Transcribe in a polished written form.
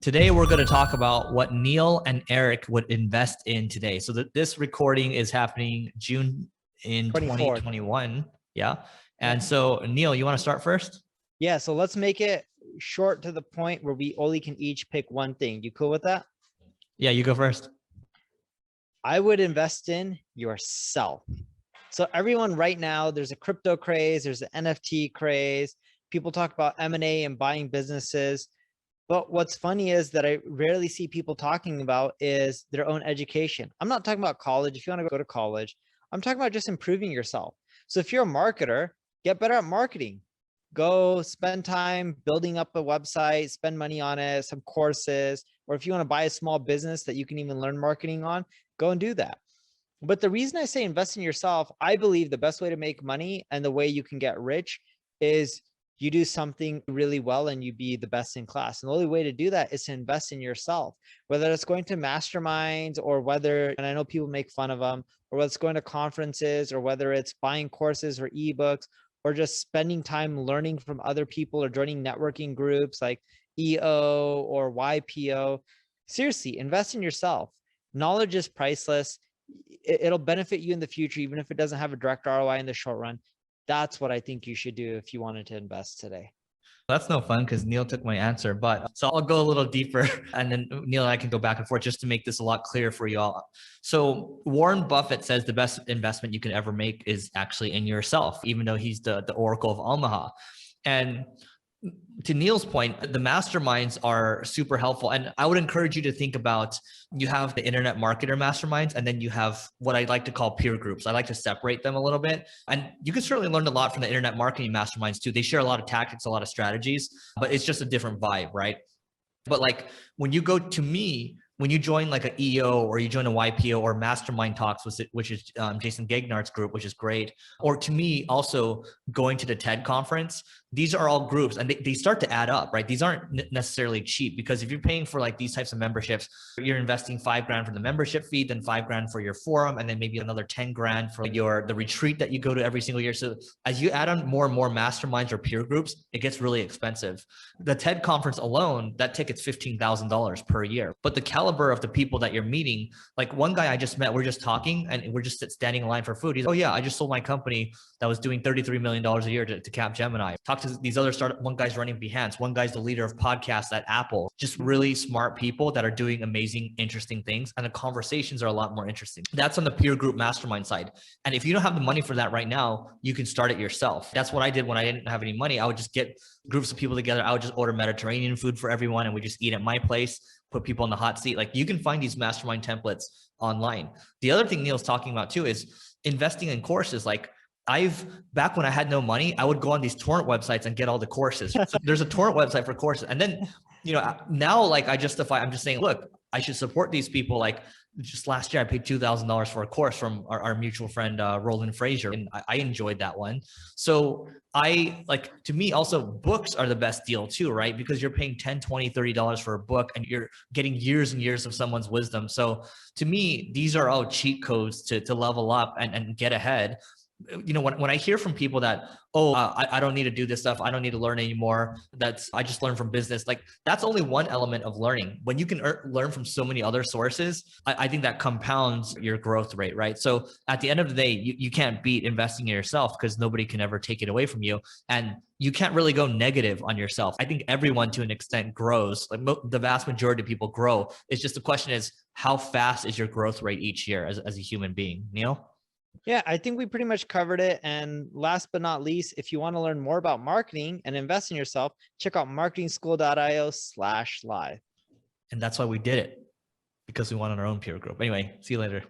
Today, we're going to talk about what Neil and Eric would invest in today. So this recording is happening June in 24th. 2021. Yeah. And so Neil, you want to start first? Yeah, so let's make it short to the point where we only can each pick one thing. You cool with that? Yeah, you go first. I would invest in yourself. So everyone right now, there's a crypto craze, there's an NFT craze. People talk about M&A and buying businesses. But what's funny is that I rarely see people talking about is their own education. I'm not talking about college. If you want to go to college, I'm talking about just improving yourself. So if you're a marketer, get better at marketing. Go spend time building up a website, spend money on it, some courses, or if you want to buy a small business that you can even learn marketing on, go and do that. But the reason I say invest in yourself, I believe the best way to make money and the way you can get rich is you do something really well and you be the best in class. And the only way to do that is to invest in yourself, whether it's going to masterminds or whether, and I know people make fun of them, or whether it's going to conferences or whether it's buying courses or ebooks or just spending time learning from other people or joining networking groups like EO or YPO. Seriously, invest in yourself. Knowledge is priceless. It'll benefit you in the future, even if it doesn't have a direct ROI in the short run. That's what I think you should do if you wanted to invest today. That's no fun because Neil took my answer, but so I'll go a little deeper and then Neil and I can go back and forth just to make this a lot clearer for you all. So Warren Buffett says the best investment you can ever make is actually in yourself, even though he's the Oracle of Omaha. And to Neil's point, the masterminds are super helpful. And I would encourage you to think about, you have the internet marketer masterminds, and then you have what I like to call peer groups. I like to separate them a little bit. And you can certainly learn a lot from the internet marketing masterminds too. They share a lot of tactics, a lot of strategies, but it's just a different vibe, right? But like when you go to me, when you join like an EO or you join a YPO or Mastermind Talks, which is Jason Gagnard's group, which is great. Or to me, also going to the TED conference, these are all groups and they start to add up, right? These aren't necessarily cheap because if you're paying for like these types of memberships, you're investing $5,000 for the membership fee, then $5,000 for your forum, and then maybe another $10,000 for the retreat that you go to every single year. So as you add on more and more masterminds or peer groups, it gets really expensive. The TED conference alone, that ticket's $15,000 per year. But the caliber of the people that you're meeting, like one guy I just met, we're just talking and we're just standing in line for food. He's, oh yeah, I just sold my company that was doing $33 million a year to Capgemini. Talk to these other startups. One guy's running Behance. One guy's the leader of podcasts at Apple. Just really smart people that are doing amazing, interesting things. And the conversations are a lot more interesting. That's on the peer group mastermind side. And if you don't have the money for that right now, you can start it yourself. That's what I did when I didn't have any money. I would just get groups of people together. I would just order Mediterranean food for everyone and we just eat at my place, put people in the hot seat. Like you can find these mastermind templates online. The other thing Neil's talking about too is investing in courses. Like back when I had no money, I would go on these torrent websites and get all the courses. So there's a torrent website for courses. And then, now like I'm just saying, look, I should support these people. Like just last year, I paid $2,000 for a course from our mutual friend, Roland Frazier. And I enjoyed that one. So to me also books are the best deal too, right? Because you're paying $10, $20, $30 for a book and you're getting years and years of someone's wisdom. So to me, these are all cheat codes to level up and get ahead. When I hear from people that, I don't need to do this stuff, I don't need to learn anymore, I just learn from business, like that's only one element of learning. When you can learn from so many other sources, I think that compounds your growth rate, right? So at the end of the day, you can't beat investing in yourself because nobody can ever take it away from you. And you can't really go negative on yourself. I think everyone to an extent grows. Like the vast majority of people grow. It's just the question is, how fast is your growth rate each year as a human being? Neil? Yeah, I think we pretty much covered it. And last but not least, if you want to learn more about marketing and invest in yourself, check out marketingschool.io/live. And that's why we did it, because we wanted our own peer group. Anyway, see you later.